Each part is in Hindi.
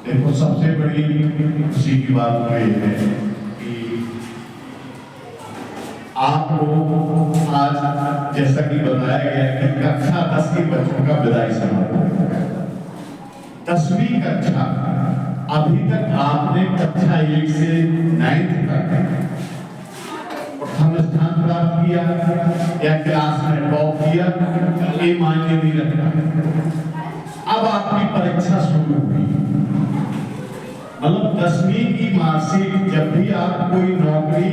देखो, सबसे बड़ी खुशी की बात तो ये है कि आपको आज जैसा कि बताया गया कि कक्षा 10 के बच्चों का विदाई समारोह, 10वीं कक्षा। अभी तक आपने कक्षा 1 से 9th तक प्रथम स्थान प्राप्त किया या क्लास में टॉप किया, ये मायने नहीं रखता। अब आपकी परीक्षा शुरू हुई, मतलब 10वीं की मार्कशीट। जब भी आप कोई नौकरी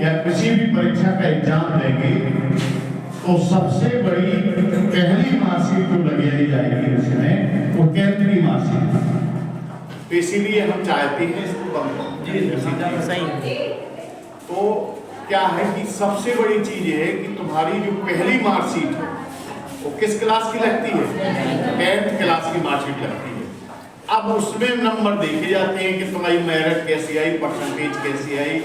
या किसी भी परीक्षा का एग्जाम देंगे तो सबसे बड़ी पहली मार्कशीट जो लगाई जाएगी उसमें वो 10th की मार्कशीट। तो इसीलिए हम चाहते हैं इसको सही। तो क्या है कि सबसे बड़ी चीज है कि तुम्हारी जो पहली मार्कशीट है वो किस क्लास की लगती है? 10th क्लास की मार्कशीट लगती है। अब उसमें नंबर देखे जाते हैं कि तुम्हारी मेरिट कैसी आई, परसेंटेज कैसी आई,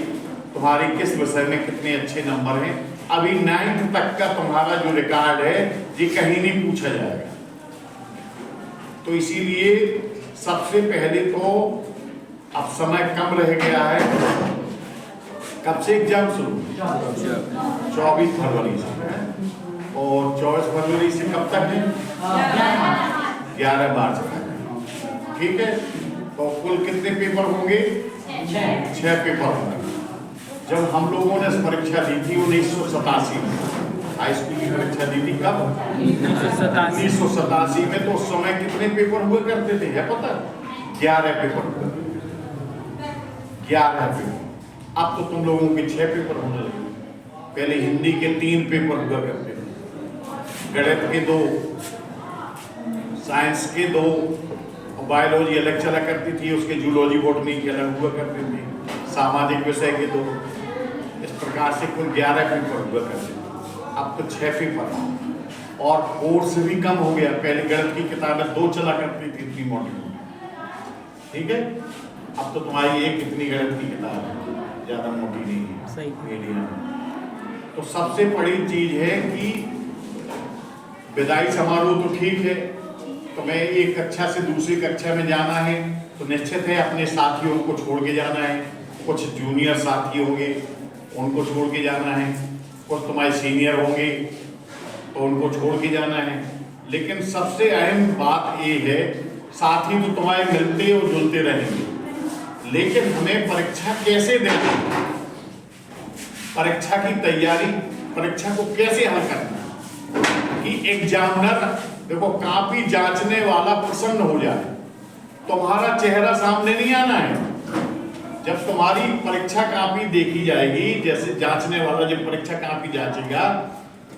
तुम्हारी किस विषय में कितने अच्छे नंबर हैं। अभी 9th तक का तुम्हारा जो रिकॉर्ड है ये कहीं नहीं पूछा जाएगा। तो इसीलिए सबसे पहले तो अब समय कम रह गया है। कब से एग्जाम शुरू? 24 फरवरी से। और 24 फरवरी से कब तक है? 11 मार्च तक। ठीक है। तो कुल कितने पेपर होंगे? 6 पेपर होंगे। जब हम लोगों ने परीक्षा दी थी 1987 में, हाई स्कूल की परीक्षा दी थी कब? 1987 में। तो उस समय कितने पेपर हुए करते थे है पता? 11 पेपर हुए। 11 पेपर। अब तो तुम लोगों के 6 पेपर होने लगे। पहले हिंदी के 3 पेपर हुआ करते थे, गणित के 2, साइंस के 2, बायोलॉजी अलग चला करती थी, उसके जूलॉजी बॉटनी के अलग हुआ करते थे, सामाजिक विषय के 2। इस प्रकार से कुल 11 पेपर हुआ करते थे। अब तो 6 पेपर और कोर्स भी कम हो गया। पहले गणित की किताबें 2 चला करती थी 3 मॉड्यूल। ठीक है। अब तो तुम्हारी एक इतनी गणित की किताब है, ज्यादा मोटी नहीं है, मीडियम। तो सबसे बड़ी चीज है कि विदाई समारोह तो ठीक है, तुम्हें एक कक्षा से दूसरी कक्षा में जाना है तो निश्चित है अपने साथियों को छोड़ के जाना है। कुछ जूनियर साथी होंगे उनको छोड़ के जाना है, कुछ तुम्हारे सीनियर होंगे तो उनको छोड़ के जाना है। लेकिन सबसे अहम बात ये है, साथी तो तुम्हारे मिलते और जुलते रहेंगे, लेकिन हमें परीक्षा कैसे देनी, परीक्षा की तैयारी, परीक्षा को कैसे हल करना कि एग्जामिनर देखो कापी जांचने वाला प्रसन्न हो जाए। तुम्हारा चेहरा सामने नहीं आना है। जब तुम्हारी परीक्षा कापी देखी जाएगी, जैसे जांचने वाला जब परीक्षा कापी जांचेगा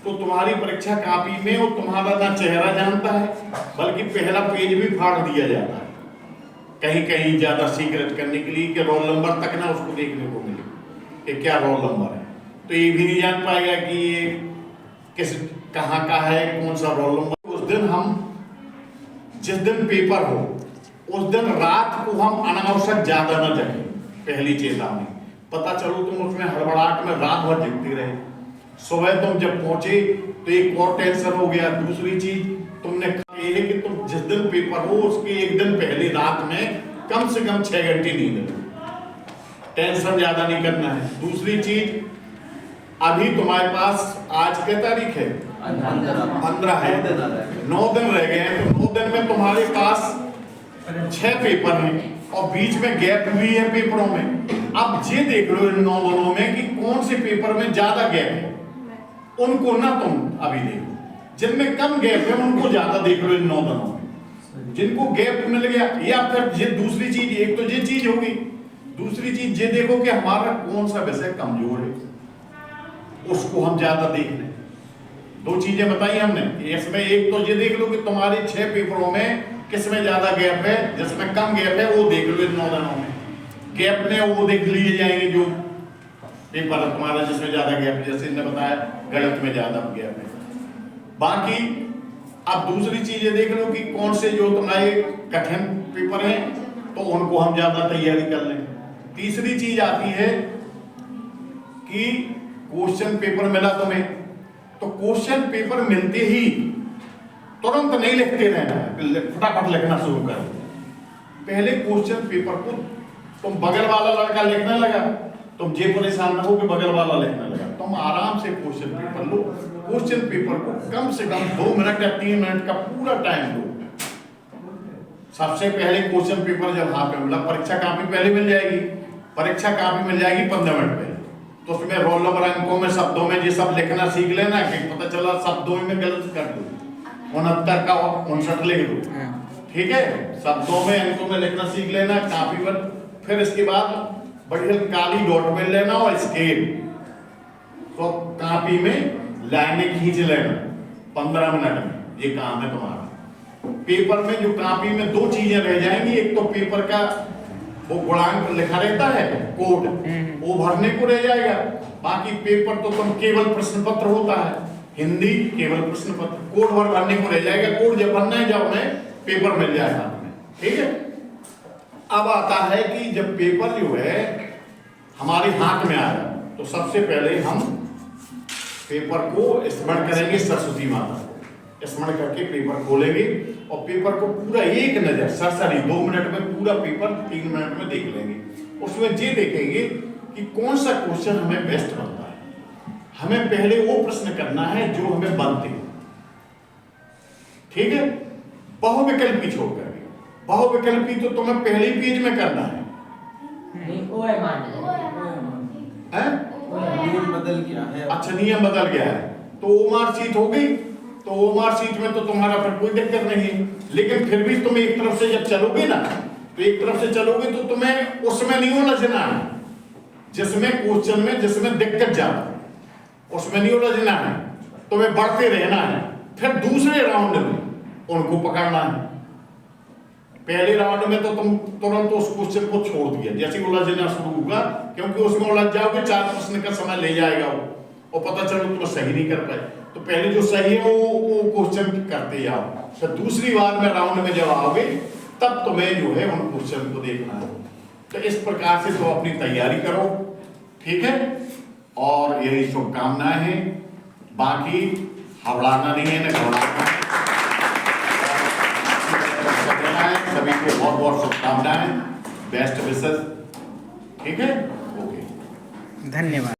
तो तुम्हारी परीक्षा कापी में वो तुम्हारा ना चेहरा जानता है, बल्कि पहला पेज भी फाड़ दिया जाता है कहीं कहीं ज्यादा सीक्रेट करने के लिए कि रोल नंबर तक ना उसको देखने को मिले कि क्या रोल नंबर है। तो ये भी नहीं जान पाएगा कि ये किस कहाँ का है, कौन सा रोल नंबर। उस दिन हम जिस दिन पेपर हो उस दिन रात को हम अनावश्यक ज्यादा न जगें। पहली चेतावनी, पता चलो तुम उसमें हड़बड़ाहट में रात भर जगते रहे, सुबह तुम जब पहुंचे तो एक और टेंशन हो गया। दूसरी चीज तुमने ये है कि तुम जिस दिन पेपर हो उसके एक दिन पहले रात में कम से कम 6 घंटे नींद लो, टेंशन ज्यादा नहीं करना है। दूसरी चीज, अभी तुम्हारे पास आज क्या तारीख है? 15 है, 9 दिन रह गए हैं। तो 9 दिन में तुम्हारे पास 6 पेपर हैं और बीच में गैप भी है पेपरों में। अब ये देख लो इन 9 दिनों में कि कौन से पेपर में ज्यादा गैप है, उनको ना तुम अभी देखो। जिनमें कम गैप है उनको ज्यादा देख लो इन 9 दिनों में। जिनको गैप मिल गया, या फिर ये दूसरी चीज, एक तो ये चीज होगी, दूसरी चीज ये देखो कि हमारा कौन सा विषय कमजोर है, उसको हम ज्यादा देख लें। 2 चीजें बताई हमने। इसमें एक तो ये देख लो कि तुम्हारे 6 पेपरों में किसमें ज्यादा गैप है, जिसमें कम गैप है वो देख लो इन 9 दिनों में। गैप में वो देख लिए जाएंगे जो पेपर तुम्हारा जिसमें ज्यादा गैप है, जैसे इन्होंने बताया गणित में ज्यादा गैप है। बाकी अब दूसरी चीज ये देख लो कि कौन से जो तुम्हारे कठिन पेपर हैं तो उनको हम ज्यादा तैयारी कर लें। तीसरी चीज आती है कि क्वेश्चन पेपर मिला तुम्हें, तो क्वेश्चन पेपर मिलते ही तुरंत नहीं लिखते रहना है, फटाफट लिखना शुरू कर। पहले क्वेश्चन पेपर को तुम बगल वाला लड़का लिखने लगा, तुम ये परेशान ना हो कि बगल वाला लिखने लगा, तुम आराम से क्वेश्चन पेपर लो। क्वेश्चन पेपर को कम से कम 2 मिनट या 3 मिनट का पूरा टाइम लो। सबसे पहले क्वेश्चन पेपर जब हाथ में मिला, परीक्षा कापी पहले मिल जाएगी, परीक्षा कापी मिल जाएगी 15 मिनट पहले, तो उसमें रोल नंबर, अंकों में, शब्दों में ये सब लिखना सीख लेना कि पता चला शब्दों में गलत कर दो, 69 का 59 लिख दो, ठीक है। शब्दों में, अंकों में लिखना सीख लेना कापी पर। फिर इसके बाद बढ़िया काली डॉट में लेना और स्केल, तो कापी में लाइनें खींच लेना 15 मिनट में। ये काम है तुम्हारा। पेपर में जो कापी में 2 चीजें रह जाएंगी, एक तो पेपर का वो गुणांक लिखा रहता है, कोड, वो भरने को रह जाएगा। बाकी पेपर तो तुम केवल प्रश्न पत्र होता है, हिंदी केवल प्रश्न पत्र, कोड भरने को रह जाएगा। कोड जब भरना है जब हमें पेपर मिल जाएगा हमें, ठीक है। अब आता है कि जब पेपर जो है हमारे हाथ में आया, तो सबसे पहले हम पेपर को स्मरण करेंगे, सरस्वती माता को स्मरण करके पेपर खोलेंगे और पेपर को पूरा एक नजर सरसरी 2 मिनट में पूरा पेपर 3 मिनट में देख लेंगे। उसमें ये देखेंगे कि कौन सा क्वेश्चन हमें बेस्ट बनता है। हमें पहले वो प्रश्न करना है जो हमें बनते हैं, ठीक है। बहुविकल्पी छोड़ करके, बहुविकल्पी तो तुम्हें पहले ही पेज में करना है। नियम बदल गया है। अच्छा, नियम बदल गया है, तो ओमार सीट हो गई, तो ओमार सीट में तो तुम्हारा फिर कोई दिक्कत नहीं है। लेकिन फिर भी तुम एक तरफ से जब चलोगे ना, तो एक तरफ से चलोगे तो तुम्हें उसमें नहीं उलझना है, जिसमें क्वेश्चन में जिसमें दिक्कत ज्यादा, उसमें नहीं उलझना है, तुम्हें बढ़ते रहना है। फिर दूसरे राउंड में उनको पकड़ना है। पहले राउंड में तो तुम तुरंत उस क्वेश्चन को छोड़ दिया, जैसे उलझना शुरू होगा, क्योंकि उसमें उलझ जाओगे 4 प्रश्न का समय ले जाएगा वो, और पता चलो तुम सही नहीं कर पाए। तो पहले जो सही है वो क्वेश्चन करते जाओ, फिर दूसरी बार में राउंड में जब आओगे तब तुम्हें जो है उन क्वेश्चन को देखना है। तो इस प्रकार से तो अपनी तैयारी करो, ठीक है। और यही शुभकामनाएं हैं, बाकी हवड़ाना नहीं है, न घबराना है। सभी को बहुत बहुत शुभकामनाएं, बेस्ट विशेस, ठीक है। ओके, धन्यवाद।